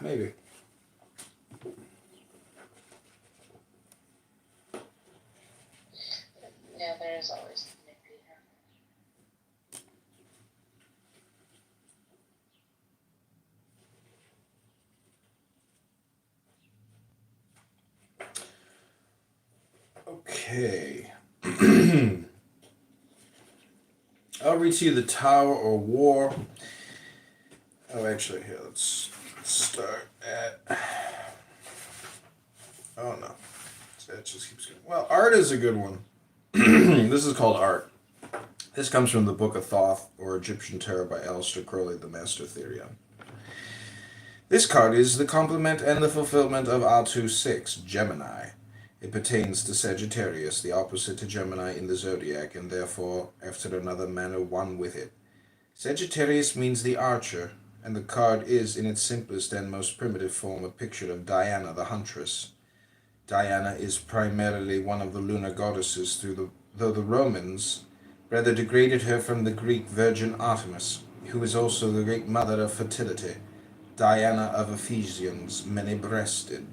Maybe. Yeah, there is always nitty Okay. I'll read to you the Tower or War. Oh, actually, here, let's start at... Oh, no. That just keeps going. Well, art is a good one. This is called Art. This comes from the Book of Thoth, or Egyptian Terror by Aleister Crowley, the Master Therion. This card is the complement and the fulfillment of Atu 6, Gemini. It pertains to Sagittarius, the opposite to Gemini in the zodiac, and therefore, after another manner, one with it. Sagittarius means the archer, and the card is, in its simplest and most primitive form, a picture of Diana the huntress. Diana is primarily one of the lunar goddesses, though the Romans rather degraded her from the Greek Virgin Artemis, who is also the great mother of fertility, Diana of Ephesians, many-breasted.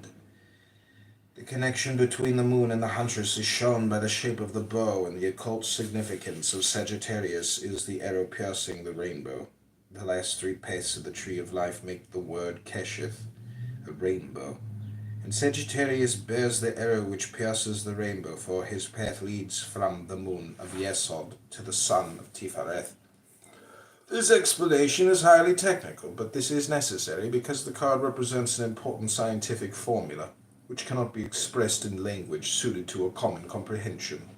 The connection between the moon and the huntress is shown by the shape of the bow, and the occult significance of Sagittarius is the arrow piercing the rainbow. The last three paths of the tree of life make the word Keshith, a rainbow. And Sagittarius bears the arrow which pierces the rainbow, for his path leads from the moon of Yesod to the sun of Tifereth. This explanation is highly technical, but this is necessary because the card represents an important scientific formula, which cannot be expressed in language suited to a common comprehension.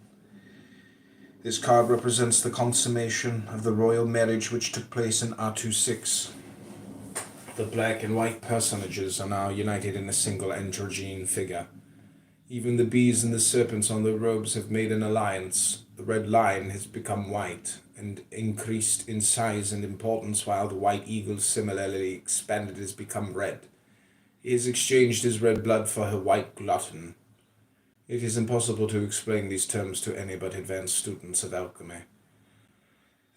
This card represents the consummation of the royal marriage which took place in Atu 6. The black and white personages are now united in a single androgyne figure. Even the bees and the serpents on the robes have made an alliance. The red lion has become white and increased in size and importance, while the white eagle, similarly expanded, has become red. He has exchanged his red blood for her white glutton. It is impossible to explain these terms to any but advanced students of alchemy.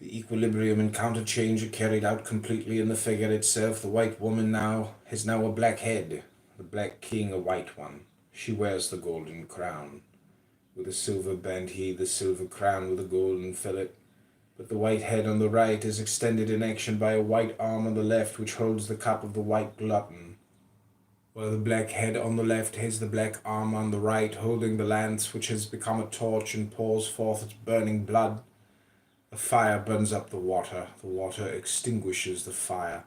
The equilibrium and counterchange are carried out completely in the figure itself. The white woman has now a black head, the black king a white one. She wears the golden crown. With a silver band he the silver crown with a golden fillet. But the white head on the right is extended in action by a white arm on the left, which holds the cup of the white glutton, while the black head on the left has the black arm on the right, holding the lance which has become a torch and pours forth its burning blood. The fire burns up the water extinguishes the fire.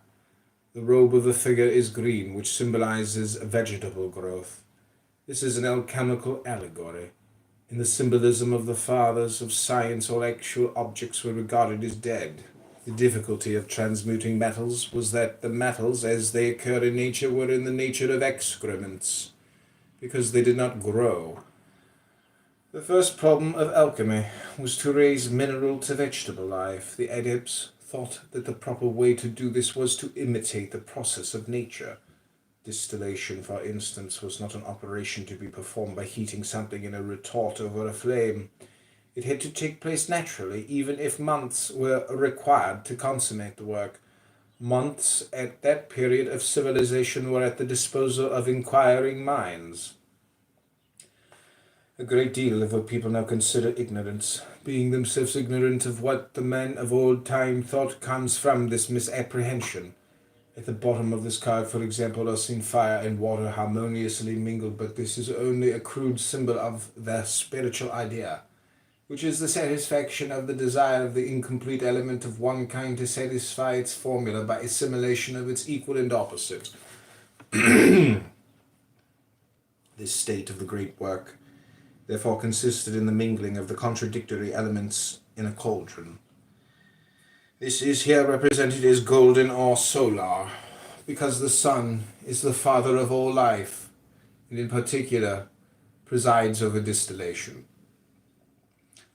The robe of the figure is green, which symbolizes vegetable growth. This is an alchemical allegory. In the symbolism of the fathers of science, all actual objects were regarded as dead. The difficulty of transmuting metals was that the metals, as they occur in nature, were in the nature of excrements, because they did not grow. The first problem of alchemy was to raise mineral to vegetable life. The adepts thought that the proper way to do this was to imitate the process of nature. Distillation, for instance, was not an operation to be performed by heating something in a retort over a flame. It had to take place naturally, even if months were required to consummate the work. Months at that period of civilization were at the disposal of inquiring minds. A great deal of what people now consider ignorance, being themselves ignorant of what the men of old time thought, comes from this misapprehension. At the bottom of this card, for example, are seen fire and water harmoniously mingled, but this is only a crude symbol of the spiritual idea, which is the satisfaction of the desire of the incomplete element of one kind to satisfy its formula by assimilation of its equal and opposite. This state of the great work therefore consisted in the mingling of the contradictory elements in a cauldron. This is here represented as golden or solar, because the sun is the father of all life, and in particular presides over distillation.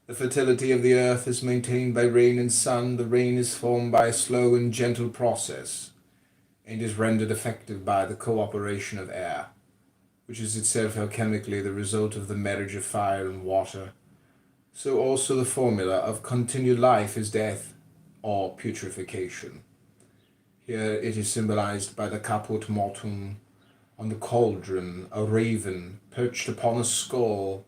The fertility of the earth is maintained by rain and sun. The rain is formed by a slow and gentle process, and is rendered effective by the cooperation of air, which is itself alchemically the result of the marriage of fire and water. So also the formula of continued life is death or putrefaction. Here it is symbolized by the caput mortuum on the cauldron, a raven perched upon a skull.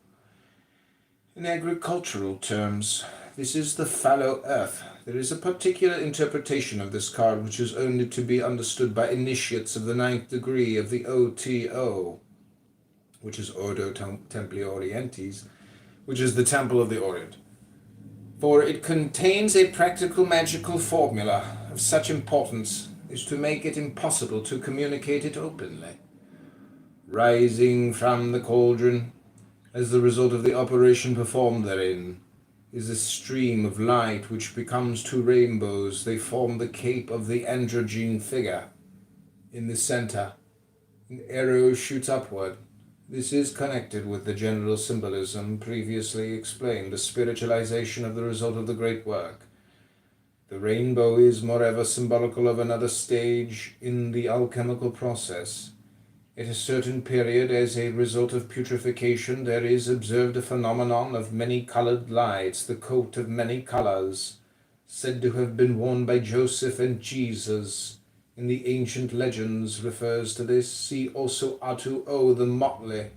In agricultural terms, this is the fallow earth. There is a particular interpretation of this card which is only to be understood by initiates of the 9th degree of the OTO, which is Ordo Templi Orientis, which is the Temple of the Orient. For it contains a practical magical formula of such importance as to make it impossible to communicate it openly. Rising from the cauldron, as the result of the operation performed therein, is a stream of light which becomes two rainbows. They form the cape of the androgyne figure. In the center, an arrow shoots upward. This is connected with the general symbolism previously explained, the spiritualization of the result of the great work. The rainbow is, moreover, symbolical of another stage in the alchemical process. At a certain period, as a result of putrefaction, there is observed a phenomenon of many-colored lights, the coat of many colors, said to have been worn by Joseph and Jesus. In the ancient legends refers to this. See also Atu-O, the motley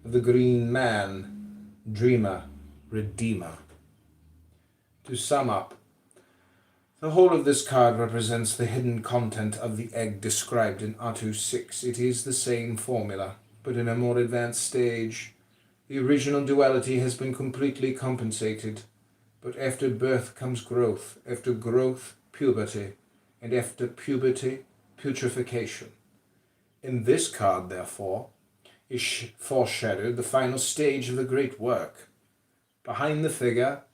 of the green man, dreamer, redeemer. To sum up, the whole of this card represents the hidden content of the egg described in Atu 6. It is the same formula, but in a more advanced stage. The original duality has been completely compensated, but after birth comes growth, after growth, puberty, and after puberty, putrefaction. In this card, therefore, is foreshadowed the final stage of the great work. Behind the figure,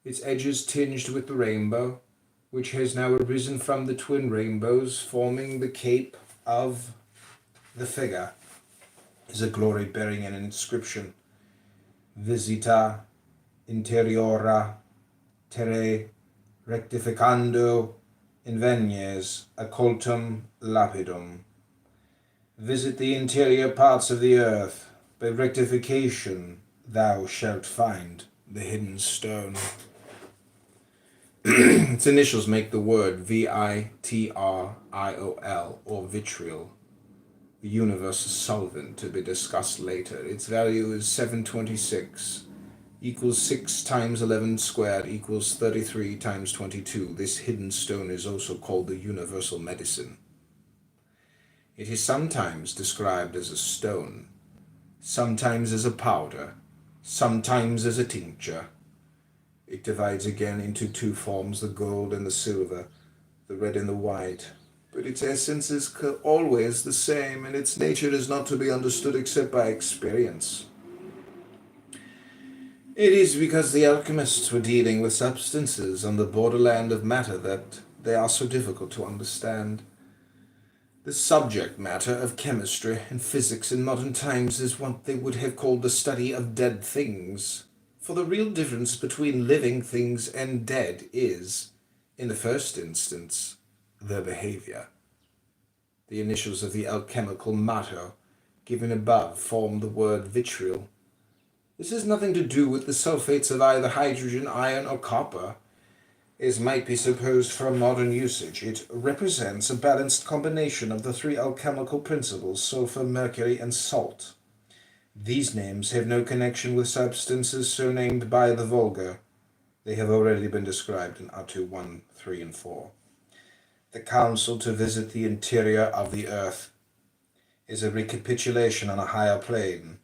its edges tinged with the rainbow, which has now arisen from the twin rainbows forming the cape of the figure, is a glory bearing an inscription: Visita interiora terre rectificando invenies occultum lapidum. Visit the interior parts of the earth. By rectification thou shalt find the hidden stone. Its initials make the word VITRIOL, or vitriol, the universal solvent, to be discussed later. Its value is 726, equals 6 times 11 squared, equals 33 times 22. This hidden stone is also called the universal medicine. It is sometimes described as a stone, sometimes as a powder, sometimes as a tincture. It divides again into two forms, the gold and the silver, the red and the white. But its essence is always the same, and its nature is not to be understood except by experience. It is because the alchemists were dealing with substances on the borderland of matter that they are so difficult to understand. The subject matter of chemistry and physics in modern times is what they would have called the study of dead things. For the real difference between living things and dead is, in the first instance, their behavior. The initials of the alchemical motto given above form the word vitriol. This has nothing to do with the sulfates of either hydrogen, iron, or copper, as might be supposed from modern usage. It represents a balanced combination of the three alchemical principles, sulfur, mercury, and salt. These names have no connection with substances so named by the vulgar. They have already been described in Atu 1, 3, and 4. The counsel to visit the interior of the earth is a recapitulation on a higher plane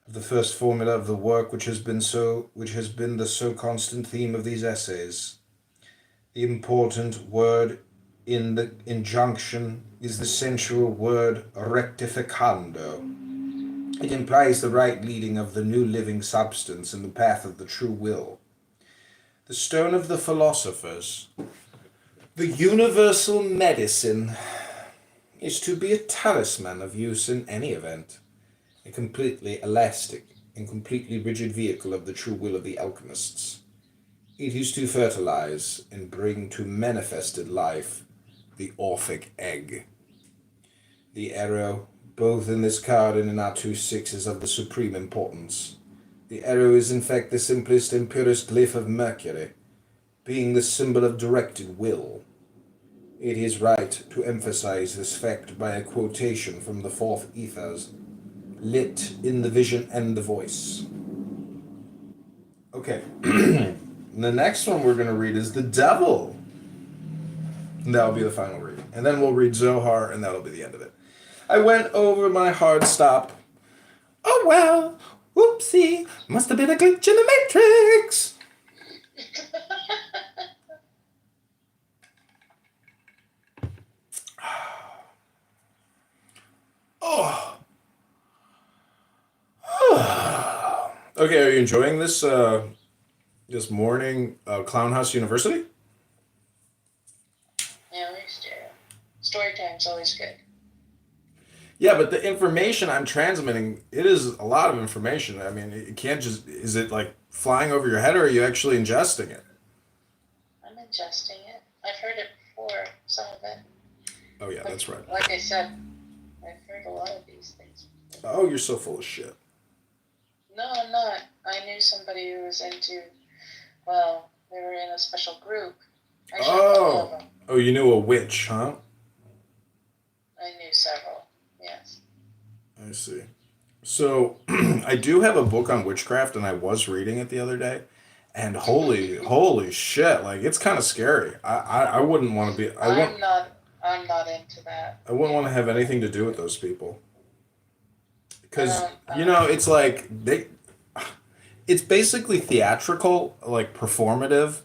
of the first formula of the work which has been the so constant theme of these essays. The important word in the injunction is the sensual word rectificando. It implies the right leading of the new living substance in the path of the true will. The stone of the philosophers, the universal medicine, is to be a talisman of use in any event, a completely elastic and completely rigid vehicle of the true will of the alchemists. It is to fertilize and bring to manifested life the Orphic egg. The arrow, both in this card and in Atu 6, is of the supreme importance. The arrow is in fact the simplest and purest glyph of Mercury, being the symbol of directed will. It is right to emphasize this fact by a quotation from the fourth ethers, lit in the vision and the voice. Okay. The next one we're going to read is the devil. And that'll be the final read. And then we'll read Zohar, and that'll be the end of it. I went over my hard stop. Oh well, whoopsie, must have been a glitch in the matrix. Oh. Okay, are you enjoying this this morning Clown House University? Yeah, we used to. Story time's always good. Yeah, but the information I'm transmitting, it is a lot of information. I mean, it can't just, is it like flying over your head or are you actually ingesting it? I'm ingesting it. I've heard it before, some of it. Oh, yeah, that's right. Like I said, I've heard a lot of these things. Oh, you're so full of shit. No, I'm not. I knew somebody who was into, well, they were in a special group. Actually, a couple of them. Oh, you knew a witch, huh? I knew several, yes. I see. So, I do have a book on witchcraft, and I was reading it the other day, and holy shit, like it's kind of scary. I wouldn't want to be. I'm not into that. I wouldn't want to have anything to do with those people, because Um, you know it's like they. It's basically theatrical, like performative,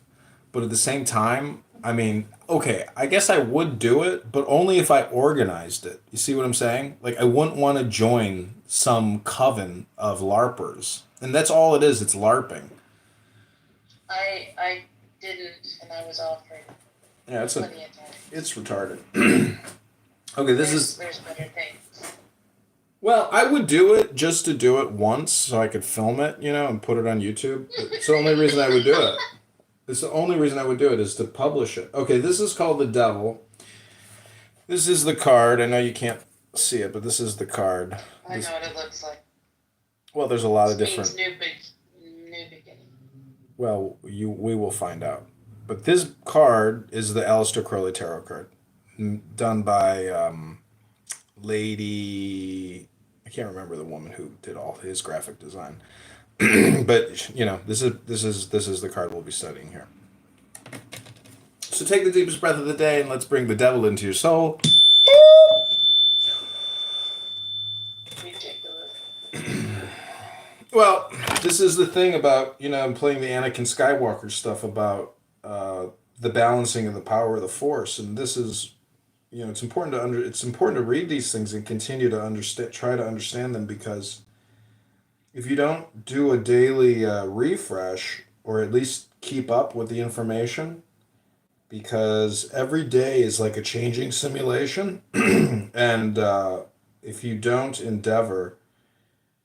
but at the same time, I mean, okay, I guess I would do it, but only if I organized it. You see what I'm saying? Like, I wouldn't want to join some coven of LARPers. And that's all it is, it's LARPing. I didn't, and I was offered Yeah, plenty of times. it's retarded. Okay, There's better things. well, I would do it just to do it once so I could film it, you know, and put it on YouTube. It's the only reason I would do it. It's the only reason I would do it is to publish it. Okay, this is called the Devil. This is the card. I know you can't see it, but this is the card. I know what it looks like. Well, there's a lot of This different. means new beginning. Well, we will find out. But this card is the Aleister Crowley Tarot card, done by Lady. I can't remember the woman who did all his graphic design. But you know, this is the card we'll be studying here. So take the deepest breath of the day and let's bring the devil into your soul. Ridiculous. Well, this is the thing about, you know, I'm playing the Anakin Skywalker stuff about the balancing of the power of the Force, and this is, you know, it's important to read these things and continue to try to understand them, because if you don't do a daily refresh, or at least keep up with the information, because every day is like a changing simulation, and if you don't endeavor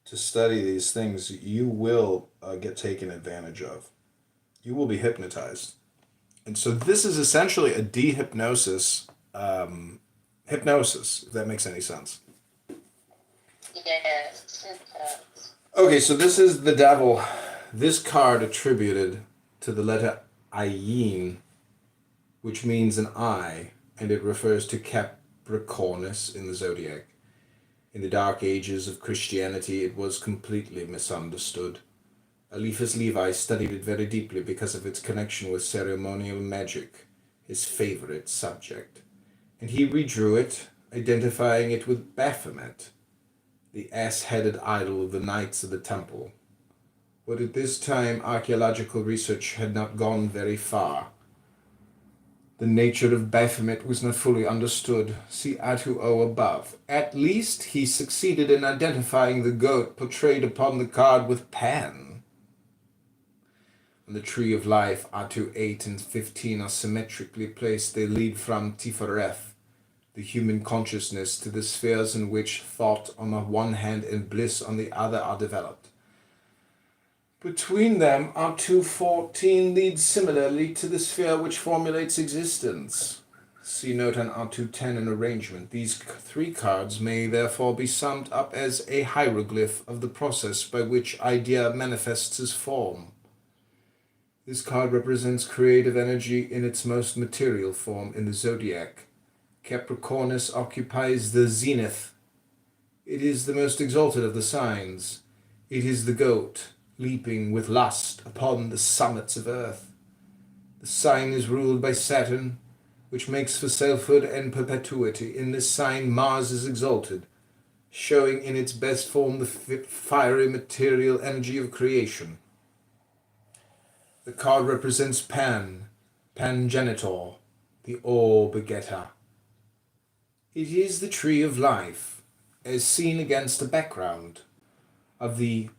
to study these things, you will get taken advantage of. You will be hypnotized. And so this is essentially a dehypnosis, hypnosis, if that makes any sense. Yes, it does. Okay, so this is the devil. This card attributed to the letter Ayin, which means an eye, and it refers to Capricornus in the zodiac. In the dark ages of Christianity, it was completely misunderstood. Eliphas Levi studied it very deeply because of its connection with ceremonial magic, his favorite subject, and he redrew it, identifying it with Baphomet, the ass-headed idol of the Knights of the Temple. But at this time, archaeological research had not gone very far. The nature of Baphomet was not fully understood. See Atu-O above. At least he succeeded in identifying the goat portrayed upon the card with Pan. On the Tree of Life, Atu 8 and 15 are symmetrically placed. They lead from Tifereth, the human consciousness, to the spheres in which thought on the one hand and bliss on the other are developed. Between them, Atu 14 leads similarly to the sphere which formulates existence. See note on Atu 10 in arrangement. These three cards may therefore be summed up as a hieroglyph of the process by which idea manifests as form. This card represents creative energy in its most material form in the zodiac. Capricornus occupies the zenith. It is the most exalted of the signs. It is the goat, leaping with lust upon the summits of earth. The sign is ruled by Saturn, which makes for selfhood and perpetuity. In this sign, Mars is exalted, showing in its best form the fiery material energy of creation. The card represents Pan, Pangenitor, the all-begetter. It is the tree of life, as seen against a background of the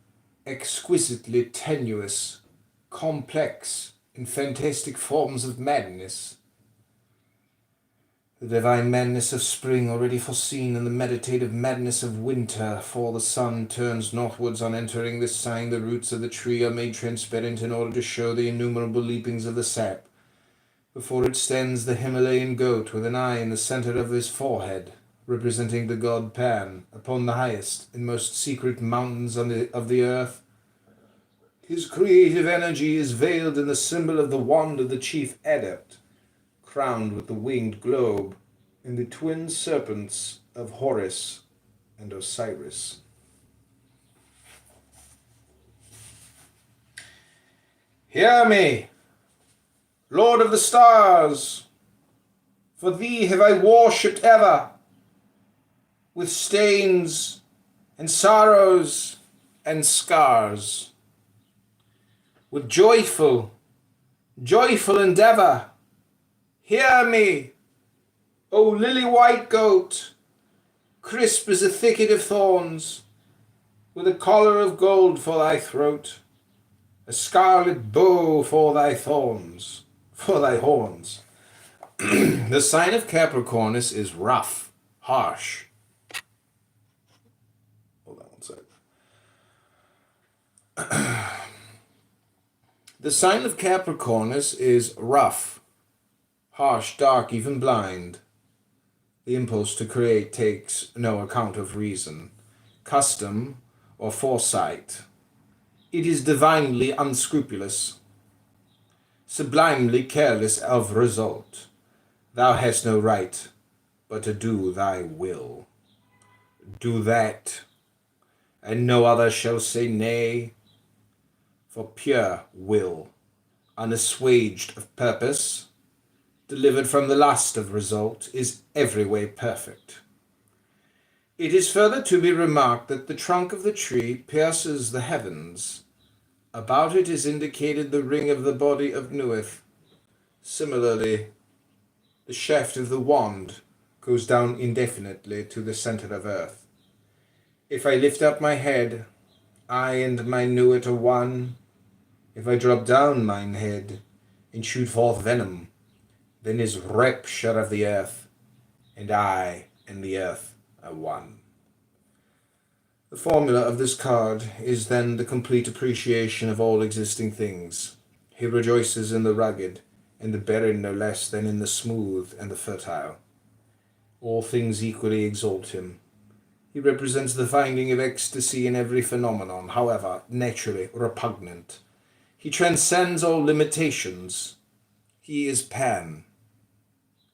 exquisitely tenuous, complex, and fantastic forms of madness. The divine madness of spring already foreseen in the meditative madness of winter, for the sun turns northwards on entering this sign. The roots of the tree are made transparent in order to show the innumerable leapings of the sap. Before it stands the Himalayan goat with an eye in the center of his forehead, representing the god Pan, upon the highest and most secret mountains of the earth. His creative energy is veiled in the symbol of the wand of the chief adept, crowned with the winged globe, and the twin serpents of Horus and Osiris. Hear me, Lord of the stars, for thee have I worshipped ever, with stains and sorrows and scars. With joyful endeavor, hear me, O lily-white goat, crisp as a thicket of thorns, with a collar of gold for thy throat, a scarlet bow for thy horns. The sign of Capricornus is rough, harsh. Hold on one sec. The sign of Capricornus is rough, harsh, dark, even blind. The impulse to create takes no account of reason, custom, or foresight. It is divinely unscrupulous, sublimely careless of result. Thou hast no right but to do thy will. Do that, and no other shall say nay. For pure will, unassuaged of purpose, delivered from the lust of result, is every way perfect. It is further to be remarked that the trunk of the tree pierces the heavens. About it is indicated the ring of the body of Nuith. Similarly, the shaft of the wand goes down indefinitely to the center of earth. If I lift up my head, I and my Nuit are one. If I drop down mine head and shoot forth venom, then is rapture of the earth, and I and the earth are one. The formula of this card is then the complete appreciation of all existing things. He rejoices in the rugged and the barren no less than in the smooth and the fertile. All things equally exalt him. He represents the finding of ecstasy in every phenomenon, however naturally repugnant. He transcends all limitations. He is Pan.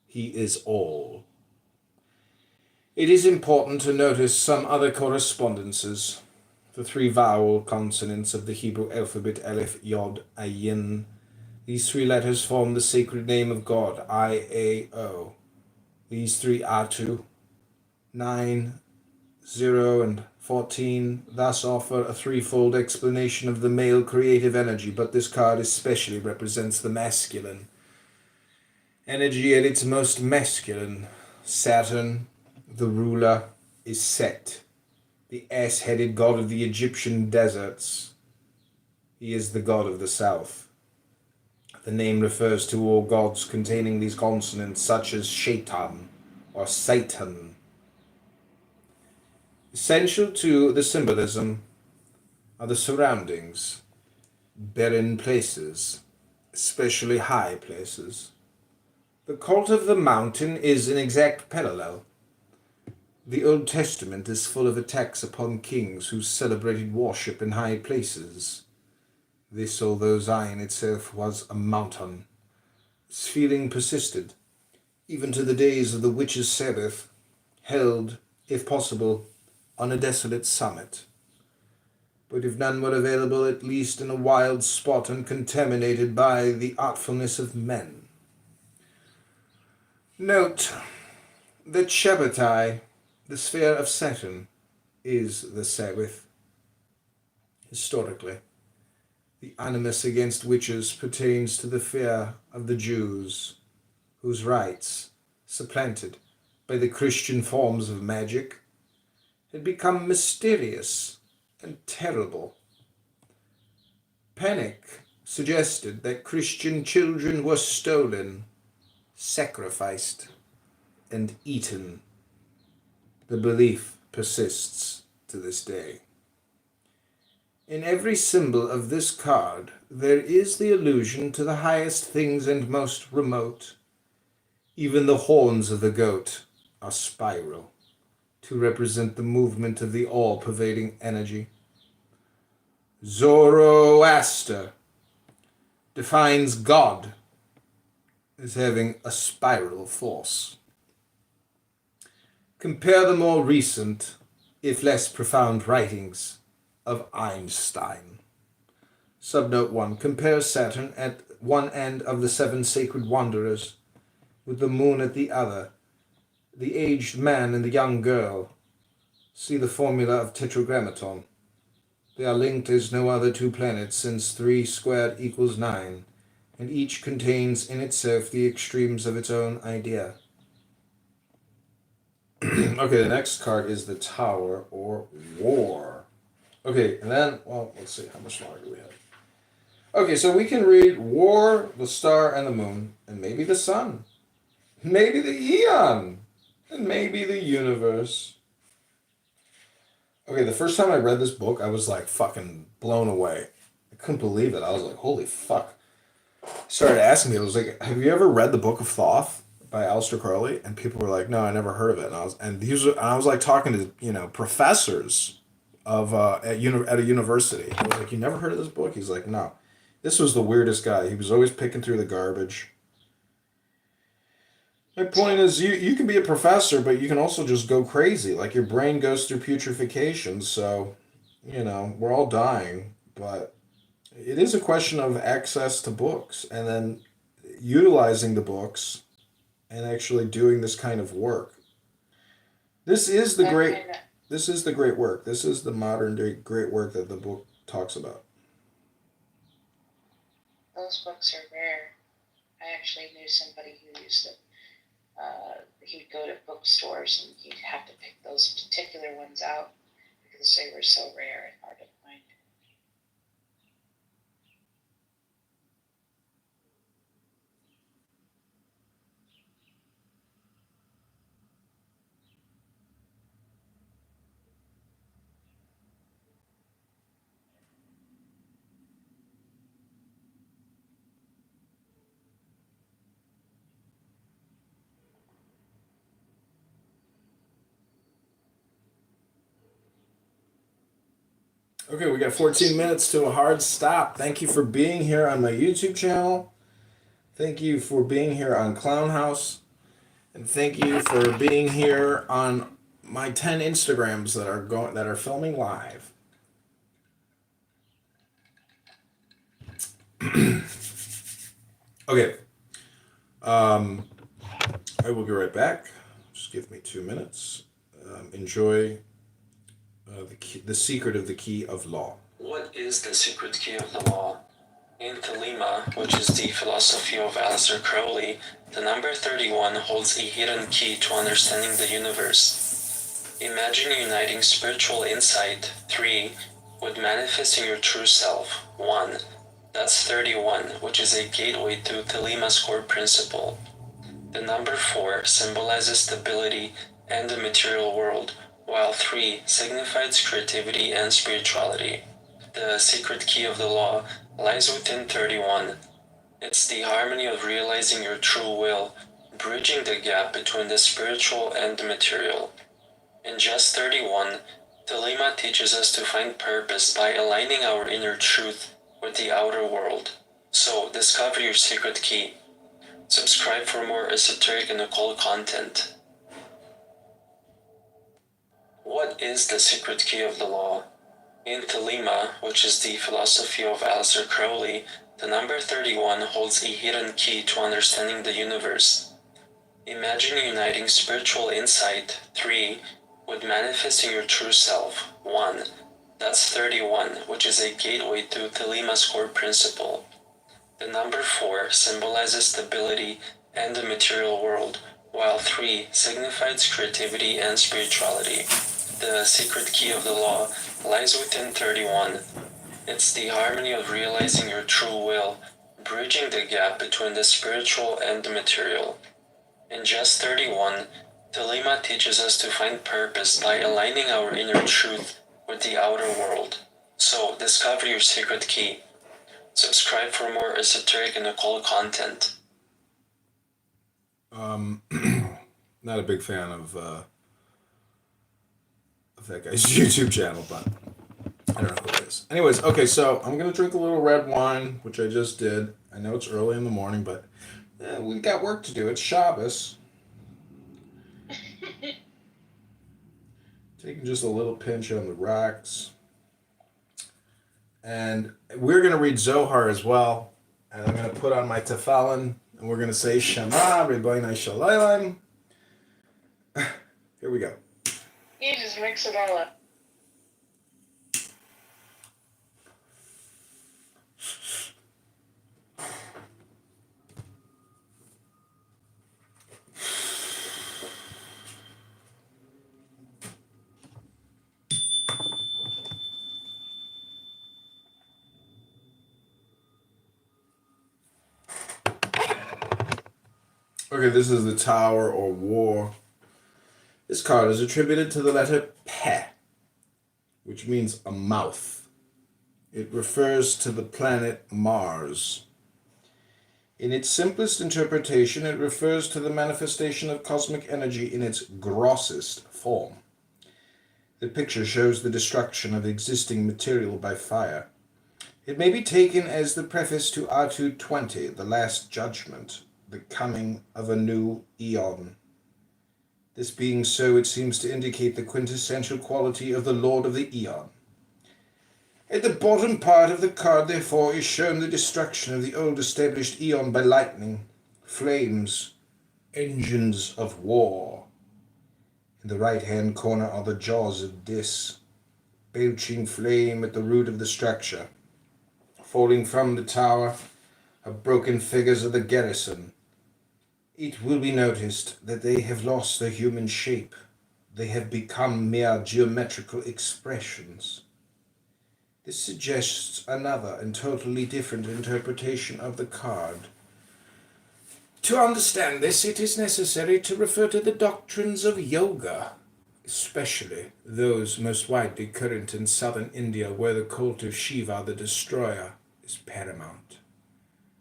He is all. It is important to notice some other correspondences. The three vowel consonants of the Hebrew alphabet, Aleph, Yod, Ayin. These three letters form the sacred name of God, I-A-O. These three Atu, 9, 0, and 14, thus offer a threefold explanation of the male creative energy, but this card especially represents the masculine energy at its most masculine. Saturn, the ruler, is Set, the ass-headed god of the Egyptian deserts. He is the god of the south. The name refers to all gods containing these consonants, such as Shaitan or Satan. Essential to the symbolism are the surroundings, barren places, especially high places. The cult of the mountain is an exact parallel. The Old Testament is full of attacks upon kings who celebrated worship in high places. This, although Zion itself was a mountain. This feeling persisted, even to the days of the witches' Sabbath, held, if possible, on a desolate summit. But if none were available, at least in a wild spot uncontaminated by the artfulness of men. Note that Shabbatai, the sphere of Saturn, is the Sabbath. Historically, the animus against witches pertains to the fear of the Jews, whose rites, supplanted by the Christian forms of magic, had become mysterious and terrible. Panic suggested that Christian children were stolen, sacrificed, and eaten. The belief persists to this day. In every symbol of this card, there is the allusion to the highest things and most remote. Even the horns of the goat are spiral, to represent the movement of the all-pervading energy. Zoroaster defines God as having a spiral force. Compare the more recent, if less profound, writings of Einstein. Subnote 1. Compare Saturn at one end of the seven sacred wanderers with the moon at the other, the aged man and the young girl. See the formula of Tetragrammaton. They are linked as no other two planets, since 3 squared equals 9, and each contains in itself the extremes of its own idea. Okay, the next card is the Tower, or War. Okay, and then, well, let's see, how much longer do we have? Okay, so we can read War, the Star, and the Moon, and maybe the Sun, maybe the Eon, and maybe the Universe. Okay, the first time I read this book, I was like fucking blown away. I couldn't believe it. I was like, holy fuck. Started asking me, I was like, have you ever read the Book of Thoth by Aleister Crowley? And people were like, no, I never heard of it. And I was like talking to, professors of at a university. I was like, you never heard of this book? He's like, no. This was the weirdest guy. He was always picking through the garbage. My point is, you can be a professor, but you can also just go crazy. Like, your brain goes through putrefaction, so, we're all dying. But it is a question of access to books, and then utilizing the books, and actually doing this kind of work. This is the great work. This is the modern day great work that the book talks about. Those books are rare. I actually knew somebody who used them. He'd go to bookstores and he'd have to pick those particular ones out because they were so rare and hard to find. Okay, we got 14 minutes to a hard stop. Thank you for being here on my YouTube channel. Thank you for being here on Clown House. And thank you for being here on my 10 Instagrams that are filming live. Okay. I will be right back. Just give me 2 minutes. Enjoy the secret of the key of law. What is the secret key of the law? In Thelema, which is the philosophy of Aleister Crowley, the number 31 holds a hidden key to understanding the universe. Imagine uniting spiritual insight, 3, with manifesting your true self, 1. That's 31, which is a gateway to Thelema's core principle. The number 4 symbolizes stability and the material world, while 3 signifies creativity and spirituality. The secret key of the law lies within 31. It's the harmony of realizing your true will, bridging the gap between the spiritual and the material. In just 31, Thelema teaches us to find purpose by aligning our inner truth or the outer world. So discover your secret key. Subscribe for more esoteric and occult content. What is the secret key of the law? In Thelema, which is the philosophy of Aleister Crowley, the number 31 holds a hidden key to understanding the universe. Imagine uniting spiritual insight, 3, with manifesting your true self, 1. That's 31, which is a gateway to Thelema's core principle. The number 4 symbolizes stability and the material world, while 3 signifies creativity and spirituality. The secret key of the law lies within 31. It's the harmony of realizing your true will, bridging the gap between the spiritual and the material. In just 31, Thelema teaches us to find purpose by aligning our inner truth with the outer world. So discover your secret key. Subscribe for more esoteric and occult content. Not a big fan of that guy's YouTube channel, but I don't know who it is. Anyways, okay, so I'm gonna drink a little red wine, which I just did. I know it's early in the morning, but we've got work to do. It's Shabbos. Taking just a little pinch on the rocks. And we're going to read Zohar as well. And I'm going to put on my tefillin. And we're going to say Shema, Rebbeinu Shalom. Here we go. You just mix it all up. Okay, this is the Tower or War. This card is attributed to the letter Peh, which means a mouth. It refers to the planet Mars. In its simplest interpretation, it refers to the manifestation of cosmic energy in its grossest form. The picture shows the destruction of existing material by fire. It may be taken as the preface to R220, the Last Judgment, the coming of a new eon. This being so, it seems to indicate the quintessential quality of the Lord of the Eon. At the bottom part of the card, therefore, is shown the destruction of the old established eon by lightning, flames, engines of war. In the right-hand corner are the jaws of Dis, belching flame at the root of the structure. Falling from the tower are broken figures of the garrison. It will be noticed that they have lost their human shape. They have become mere geometrical expressions. This suggests another and totally different interpretation of the card. To understand this, it is necessary to refer to the doctrines of yoga, especially those most widely current in southern India, where the cult of Shiva the Destroyer is paramount.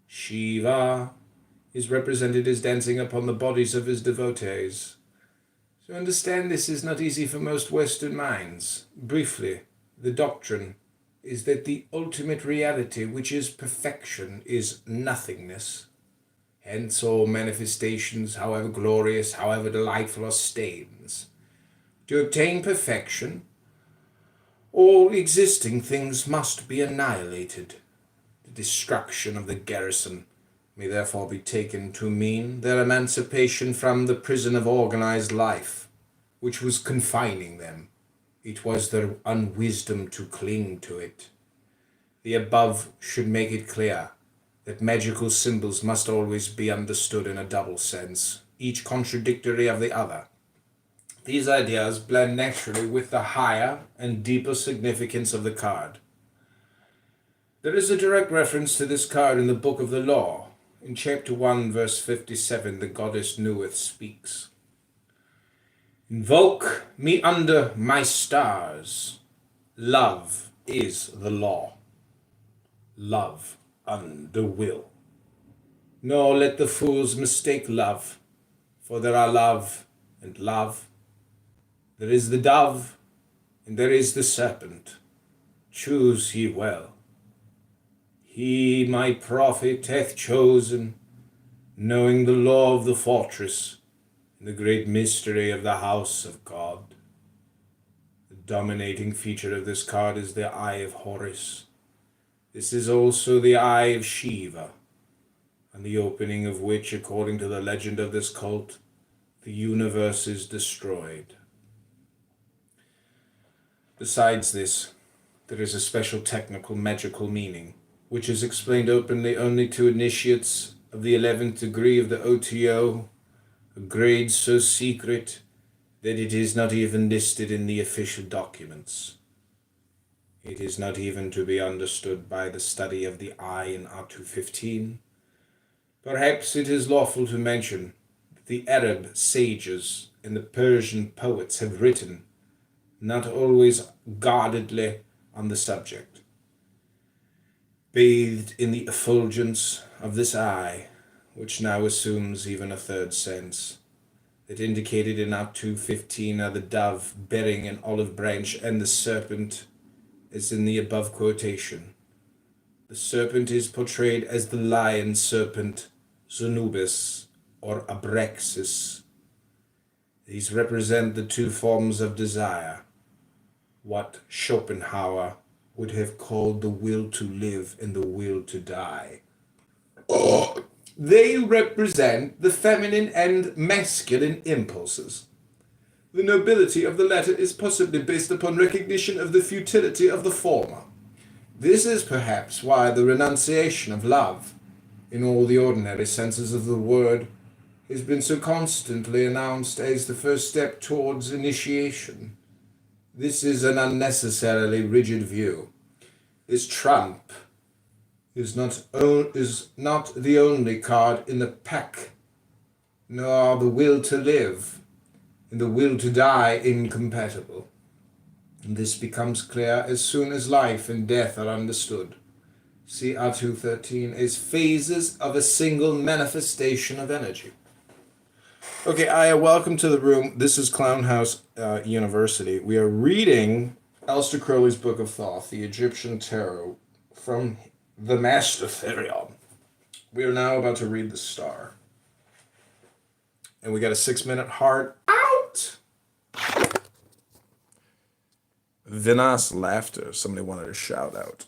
Shiva is represented as dancing upon the bodies of his devotees. To understand this is not easy for most Western minds. Briefly, the doctrine is that the ultimate reality, which is perfection, is nothingness. Hence all manifestations, however glorious, however delightful, are stains. To obtain perfection, all existing things must be annihilated. The destruction of the garrison may therefore be taken to mean their emancipation from the prison of organized life, which was confining them. It was their unwisdom to cling to it. The above should make it clear that magical symbols must always be understood in a double sense, each contradictory of the other. These ideas blend naturally with the higher and deeper significance of the card. There is a direct reference to this card in the Book of the Law. In chapter 1, verse 57, the goddess Nuith speaks. Invoke me under my stars. Love is the law. Love under will. Nor let the fools mistake love, for there are love and love. There is the dove, and there is the serpent. Choose ye well. He, my prophet, hath chosen, knowing the law of the fortress, and the great mystery of the house of God. The dominating feature of this card is the Eye of Horus. This is also the Eye of Shiva, on the opening of which, according to the legend of this cult, the universe is destroyed. Besides this, there is a special technical magical meaning, which is explained openly only to initiates of the 11th degree of the OTO, a grade so secret that it is not even listed in the official documents. It is not even to be understood by the study of the eye in R215. Perhaps it is lawful to mention that the Arab sages and the Persian poets have written, not always guardedly, on the subject. Bathed in the effulgence of this eye, which now assumes even a third sense, that indicated in Act 2:15 are the dove bearing an olive branch and the serpent, as in the above quotation. The serpent is portrayed as the lion serpent Zunubis or Abraxas. These represent the two forms of desire, what Schopenhauer would have called the will to live and the will to die. They represent the feminine and masculine impulses. The nobility of the latter is possibly based upon recognition of the futility of the former. This is perhaps why the renunciation of love, in all the ordinary senses of the word, has been so constantly announced as the first step towards initiation. This is an unnecessarily rigid view. This trump is not the only card in the pack, nor the will to live and the will to die incompatible. And this becomes clear as soon as life and death are understood. See R213 as phases of a single manifestation of energy. Okay, Aya, welcome to the room. This is Clown House University. We are reading Aleister Crowley's Book of Thoth, the Egyptian Tarot, from the Master Therion. We are now about to read the star. And we got a 6-minute heart out. Vinas laughter. Somebody wanted to shout out.